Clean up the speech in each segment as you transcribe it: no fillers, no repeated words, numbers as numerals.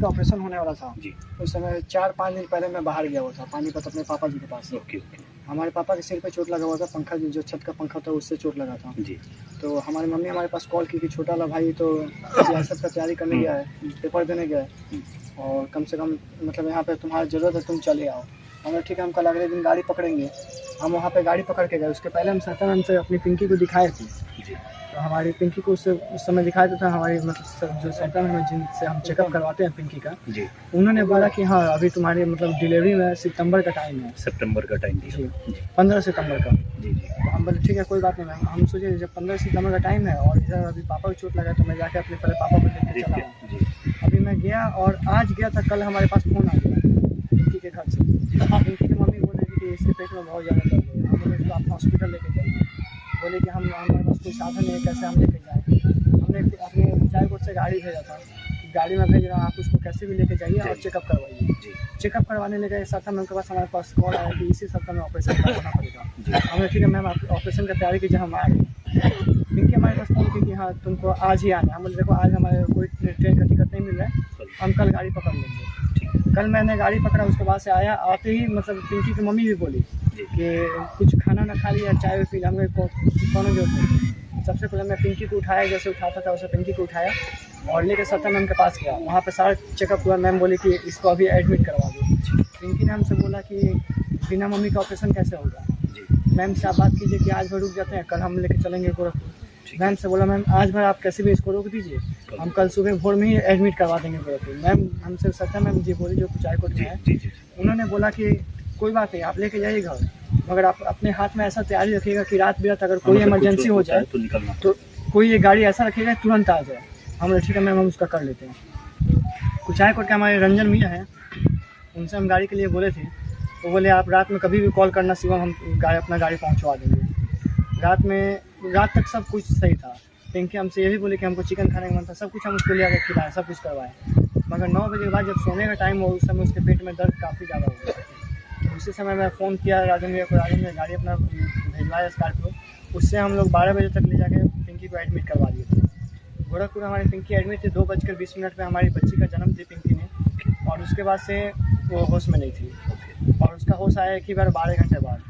का ऑपरेशन होने वाला था जी। उस समय 4-5 दिन पहले मैं बाहर गया हुआ था पानीपत अपने पापा जी के पास। Okay, okay. हमारे पापा के सिर पे चोट लगा हुआ था, पंखा जो छत का पंखा था उससे चोट लगा था। जी। तो हमारी मम्मी हमारे पास कॉल की कि छोटा वाला भाई तो सीआईएसएफ का तैयारी करने गया है, पेपर देने गया है और कम से कम मतलब यहाँ पे तुम्हारी ज़रूरत है, तुम चले आओ। हमने ठीक है, हम कल अगले दिन गाड़ी पकड़ेंगे। हम वहाँ पे गाड़ी पकड़ के गए, उसके पहले हम सत्यानंद से अपनी पिंकी को दिखाए थे। जी। तो हमारी पिंकी को उस समय दिखाया था हमारी मतलब जो सत्यानंद जिनसे हम चेकअप करवाते हैं पिंकी का, जी। उन्होंने बोला कि हाँ अभी तुम्हारी मतलब डिलीवरी में सितंबर का टाइम है। सितंबर का टाइम दिया। जी, 15 सितंबर का। जी, जी। तो हम बोले ठीक है कोई बात नहीं मैम। हम सोचे जब 15 सितंबर का टाइम है और इधर अभी पापा को चोट लगा तो मैं जाके अपने पहले पापा को लेकर चला आया। जी। अभी मैं गया और आज गया था, कल हमारे पास फ़ोन आ गया पिंकी के घर से। पिंकी की मम्मी बोल रही थी कि इसके पेट में बहुत ज़्यादा दर्द है, हम बोले इसको आप हॉस्पिटल लेके जाइए। बोले कि हमारे पास कोई साधन नहीं है, कैसे हम लेके जाएँ। हमने अपने चायकोट से गाड़ी भेजा था, गाड़ी में भेज रहा हूँ, आप उसको कैसे भी लेके जाइए और चेकअप करवाइए। चेकअप करवाने ले गए, सत्ता मैम के पास हमारे पास कॉल आया कि इसी सप्ताह में ऑपरेशन करवाना पड़ेगा। हमने ठीक है मैम आप ऑपरेशन की तैयारी कीजिए, हम आ गए। पिंकी हमारे पास फ़ोन की कि हाँ तुमको आज ही आना है। हम बोले देखो आज हमारे कोई ट्रेन का टिकट नहीं मिल रहा है, हम कल गाड़ी पकड़ लेंगे। कल मैंने गाड़ी पकड़ा, उसके बाद से आया, आते ही मतलब पिंकी की मम्मी भी बोली कि कुछ खाना ना खा लिया, चाय पी लिया। हमने कौन जरूरत नहीं। सबसे पहले मैं पिंकी को उठाया, जैसे उठाता था वैसे पिंकी को उठाया और लेकर सत्ता मैम के पास गया। वहाँ पे सारा चेकअप हुआ। मैम बोली कि इसको अभी एडमिट करवा दो। पिंकी ने हमसे बोला कि बिना मम्मी का ऑपरेशन कैसे होगा। मैम से आप बात कीजिए कि आज भर रुक जाते हैं, कल हम लेके चलेंगे गोरखपुर। मैम से बोला मैम आज भर आप कैसे भी इसको रोक दीजिए, हम कल सुबह भोर में ही एडमिट करवा देंगे गोरखपुर। मैम हमसे सत्ता मैम जी बोली जो चायकोट में है, उन्होंने बोला कि कोई बात नहीं आप लेके जाइए घर, मगर आप अपने हाथ में ऐसा तैयारी रखिएगा कि रात बिरात अगर कोई इमरजेंसी हो जाए तो कोई ये गाड़ी ऐसा रखिएगा तुरंत आ जाए। हम ठीक है मैम हम उसका कर लेते हैं। कुछ चायकोट के हमारे रंजन मियाँ हैं, उनसे हम गाड़ी के लिए बोले थे, तो बोले आप रात में कभी भी कॉल करना शिवम, हम अपना गाड़ी पहुंचवा देंगे। रात तक सब कुछ सही था। पिंकी हमसे ये भी बोले कि हमको चिकन खाने का मन था, सब कुछ हम उसको ले आकर खिलाए, सब कुछ करवाए। मगर 9 बजे के बाद जब सोने का टाइम हो उस समय उसके पेट में दर्द काफ़ी ज़्यादा हो गया। उसी समय मैं फ़ोन किया राजन भैया को, राजन ने गाड़ी अपना भिजवाया स्कॉर्पियो, उससे हम लोग 12 बजे तक ले जाकर पिंकी को एडमिट करवा दिए थे गोरखपुर। हमारी पिंकी एडमिट थी, 2:20 में हमारी बच्ची का जन्म दी पिंकी ने, और उसके बाद से वो होश में नहीं थी और उसका होश आया कि बार 12 घंटे बाद,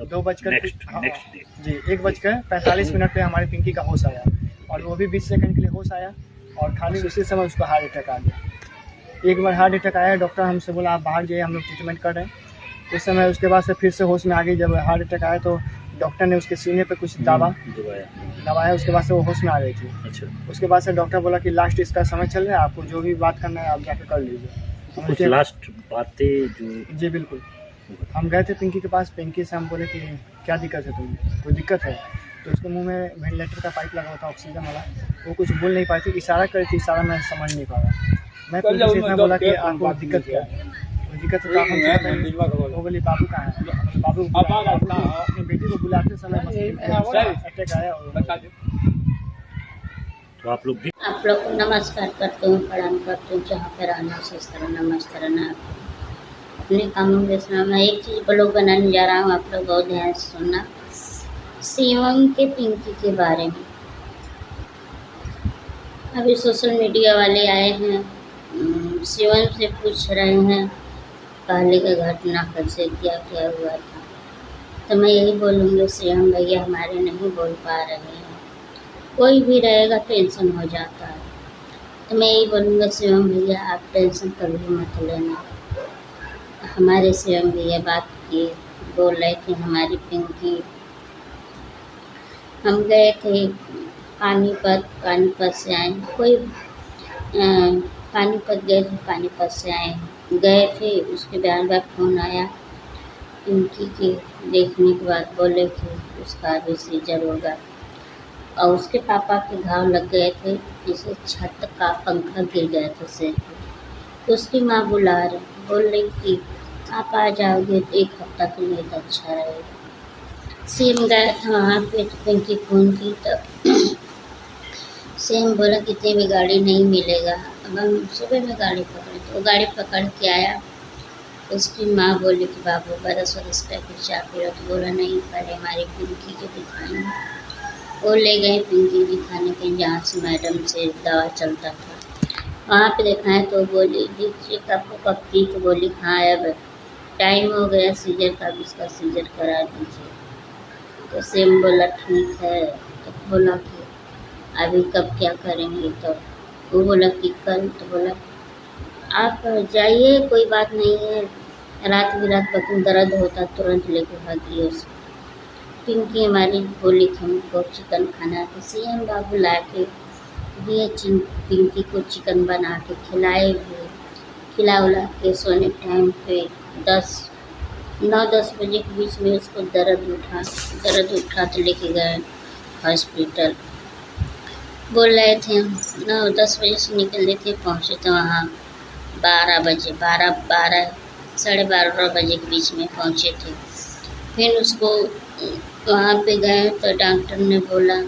1:45 पे हमारी पिंकी का होश आया और वो भी 20 सेकंड के लिए होश आया और खाली उसी समय उसको हार्ट अटैक आ गया। एक बार हार्ट अटैक आया, डॉक्टर हमसे बोला आप बाहर जाइए, हम लोग ट्रीटमेंट कर रहे हैं। उस समय उसके बाद से फिर से होश में आ गई। जब हार्ट अटैक आया तो डॉक्टर ने उसके सीने पे कुछ दबाया, उसके बाद से वो होश में आ गई थी। अच्छा। उसके बाद से डॉक्टर बोला कि लास्ट इसका समय चल रहा है, आपको जो भी बात करना है आप जाकर कर लीजिए। कुछ लास्ट बातें जो जी बिल्कुल। हम गए थे पिंकी के पास, पिंकी से हम बोले कि क्या दिक्कत है तुम्हें, कोई दिक्कत है? तो उसके मुंह में वेंटिलेटर का पाइप लगा हुआ था ऑक्सीजन वाला, वो कुछ बोल नहीं पाई थी, इशारा कर थी, इशारा मैं समझ नहीं पा रहा। मैं पिंकी से इतना बोला कि आपको दिक्कत क्या है, कोई दिक्कत है तो आप हमसे बताइए। वो बोली बाबू कहाँ है, बाबू अपनी बेटी को बुलाते समय अटैक आया। तो आप लोग को नमस्कार करते हूँ, प्रणाम करते हूँ, जहाँ पर आना से नमस्कार करना अपने कामों में सुना। मैं एक चीज़ ब्लॉग बनाने जा रहा हूँ, आप लोग बहुत ध्यान से सुनना। शिवम के पिंकी के बारे में अभी सोशल मीडिया वाले आए हैं, शिवम से पूछ रहे हैं पहले का घटना कैसे क्या क्या हुआ था। तो मैं यही बोलूँगी शिवम भैया हमारे नहीं बोल पा रहे हैं, कोई भी रहेगा टेंशन हो जाता है। तो मैं यही बोलूँगा शिवम भैया आप टेंशन कभी मत लेना। हमारे शिवम भैया बात किए, बोल रहे थे हमारी पिंकी, हम गए थे पानीपत से आए, पानीपत गए थे, पानीपत से गए थे। उसके बाद फ़ोन आया पिंकी के देखने के बाद, बोले कि उसका अभी सीजर होगा और उसके पापा के घाव लग गए थे, जिसे छत का पंखा गिर गया था सिर पे। तो उसकी माँ बुला रही, बोल रही कि आप आ जाओगे तो 1 हफ्ता के लिए तो अच्छा रहेगा। सेम गया था वहाँ पे, तो पिंकी फ़ोन की तो सेम बोला कितनी भी गाड़ी नहीं मिलेगा। अब हम सुबह में गाड़ी पकड़े, तो वो गाड़ी पकड़ के आया। उसकी माँ बोली कि बाबू बरस का कुछ चाह पी रहा, तो बोला नहीं पहले हमारी पिंकी को दिखाएंगे। वो ले गए पिंकी दिखाने के, जहाँ से मैडम से दवा चलता था। वहाँ पे दिखाएँ तो बोली जी चेकअप वेकअप की तो बोली हाँ अब टाइम हो गया सीजर का, अब इसका सीजर करा दीजिए। तो सेम बोला ठीक है। तो बोला कि अभी कब क्या करेंगे, तो वो बोला कि कल। तो बोला आप जाइए, कोई बात नहीं है, रात बिरात बकन दर्द होता तुरंत लेके भागिए उसको। पिंकी हमारी बोली कि हमको चिकन खाना है, तो सीएम बाबू ला के दिए पिंकी को चिकन बना के खिलाए भी। खिला उला के सोने टाइम पे 9-10 बजे के बीच में उसको दर्द उठा तो लेके गए हॉस्पिटल। बोल रहे थे हम 9-10 बजे से निकले थे, पहुँचे तो वहाँ 12 बजे, 12 साढ़े 12 बजे के बीच में पहुँचे थे। फिर उसको वहाँ पे गए तो डॉक्टर ने बोला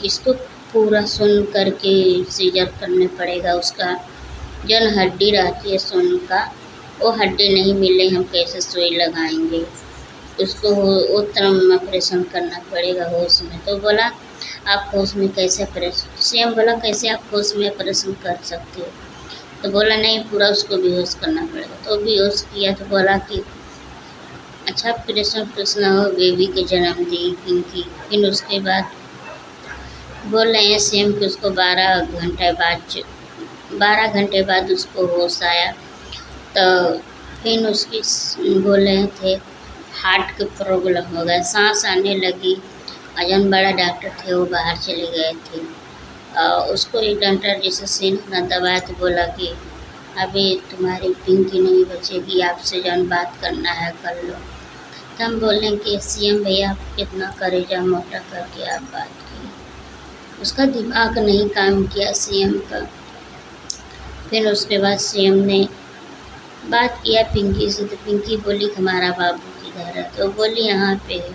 इसको पूरा सुन करके सीजर करने पड़ेगा, उसका जौन हड्डी रहती है सुन का, वो हड्डी नहीं मिले हम कैसे सुई लगाएंगे, उसको वो तरह ऑपरेशन करना पड़ेगा होश में। तो बोला आप होश में कैसे ऑपरेशन, सीएम बोला कैसे आप होश में ऑपरेशन कर सकते हो। तो बोला नहीं पूरा उसको बेहोश करना पड़ेगा। तो बेहोश किया तो बोला कि अच्छा ऑपरेशन हो, बेबी के जन्म दी पिंकी। फिर उसके बाद बोल रहे हैं सीएम कि उसको 12 घंटे बाद उसको होश आया। तो फिर उसकी बोल रहे थे हार्ट के प्रॉब्लम हो गया, सांस आने लगी। जौन बड़ा डॉक्टर थे वो बाहर चले गए थे। उसको एक डॉक्टर जैसे सीन ना दबाया तो बोला कि अभी तुम्हारी पिंकी नहीं बचेगी, आपसे जौन बात करना है कर लो। तो हम बोलें कि सीएम भैया आप कितना करेजा मोटा करके आप बात की, उसका दिमाग नहीं काम किया सीएम का। फिर उसके बाद सीएम ने बात किया पिंकी से, तो पिंकी बोली कि हमारा बाबू किधर है, तो बोली यहाँ पे है।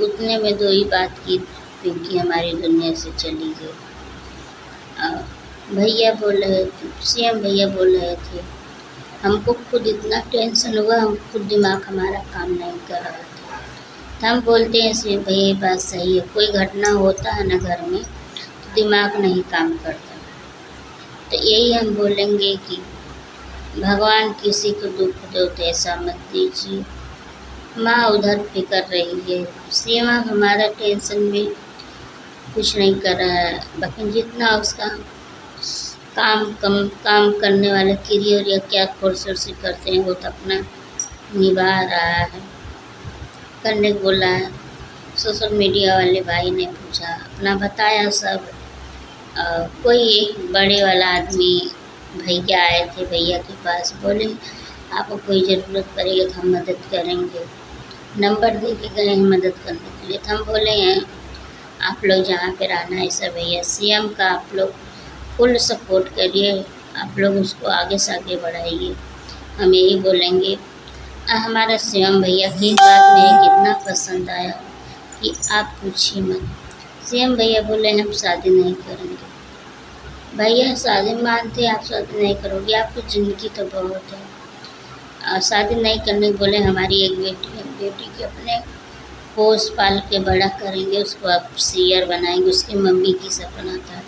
उतने में 2 ही बात की पिंकी हमारी दुनिया से चली गई। भैया बोल रहे थे, सीएम भैया बोल रहे थे हमको खुद इतना टेंशन हुआ, हम खुद दिमाग हमारा काम नहीं कर रहा था। तो हम बोलते हैं सीएम भैया ये बात सही है, कोई घटना होता है ना घर में तो दिमाग नहीं काम करता। तो यही हम बोलेंगे कि भगवान किसी को दुख दो तो ऐसा मत दीजिए। माँ उधर फिकर रही है, सीमा हमारा टेंशन में कुछ नहीं कर रहा है, लेकिन जितना उसका काम करने वाले करियर या क्या कोर्स से करते हैं वो तो अपना निभा रहा है, करने को बोला है। सोशल मीडिया वाले भाई ने पूछा, अपना बताया सब। कोई एक बड़े वाला आदमी भैया आए थे भैया के पास, बोले आपको कोई ज़रूरत पड़ेगी तो हम मदद करेंगे, नंबर दे के गए हैं मदद करने के लिए। तो हम बोले हैं आप लोग जहाँ पे रहना है सब भैया सीएम का आप लोग फुल सपोर्ट करिए, आप लोग उसको आगे से आगे बढ़ाइए। हम यही बोलेंगे। हमारा सीएम भैया की बात में कितना पसंद आया कि आप पूछिए मत। सीएम भैया बोले हम शादी नहीं करेंगे। भैया शादी मानते आप शादी नहीं करोगे, आपकी ज़िंदगी तो बहुत है। शादी नहीं करने बोले हमारी एक बेटी है, बेटी के अपने पोस पाल के बड़ा करेंगे, उसको आप सीआर बनाएंगे। उसकी मम्मी की सपना था,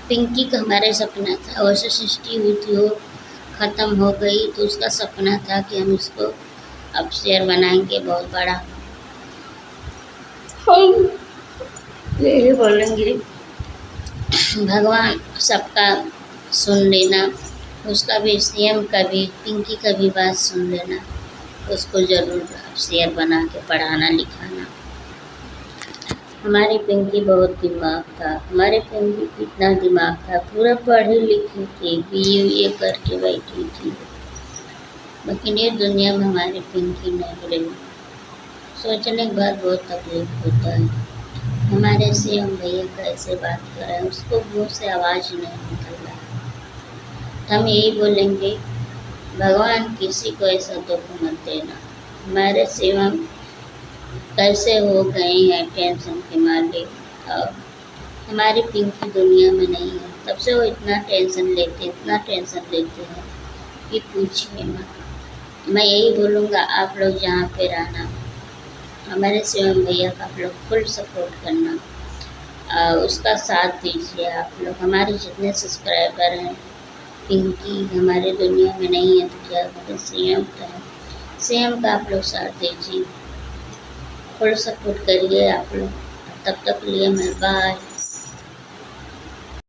पिंकी का हमारे सपना था। वैसे सृष्टि हुई थी वो ख़त्म हो गई, तो उसका सपना था कि हम इसको अब सीआर बनाएंगे बहुत बड़ा। हम यही बोलेंगे भगवान सबका सुन लेना, उसका भी सीएम का भी पिंकी का भी बात सुन लेना, उसको ज़रूर सीआर बना के पढ़ाना लिखाना। हमारी पिंकी बहुत दिमाग था, हमारे पिंकी कितना दिमाग था, पूरा पढ़ी लिखी थी, BA करके बैठी थी, लेकिन ये दुनिया में हमारी पिंकी नहीं रही। सोचने के बाद बहुत तकलीफ होता है। हमारे सीएम भैया कैसे बात कर रहे हैं, उसको मुँह से आवाज़ नहीं निकल रहा है। हम यही बोलेंगे भगवान किसी को ऐसा दुख मत देना। हमारे सीएम कैसे हो गए हैं टेंशन के मारे, और हमारी पिंकी दुनिया में नहीं है, तब से वो इतना टेंशन लेते हैं कि पूछिए मत। मैं यही बोलूँगा आप लोग जहाँ पे रहना, हमारे सीएम भैया का आप लोग फुल सपोर्ट करना, उसका साथ दीजिए। आप लोग हमारे जितने सब्सक्राइबर हैं पिंकी हमारे दुनिया में नहीं है तो क्या करें, सीएम का है, सीएम का आप लोग साथ दीजिए, फुल सपोर्ट करिए आप लोग। तब तक लिए मैं बाय।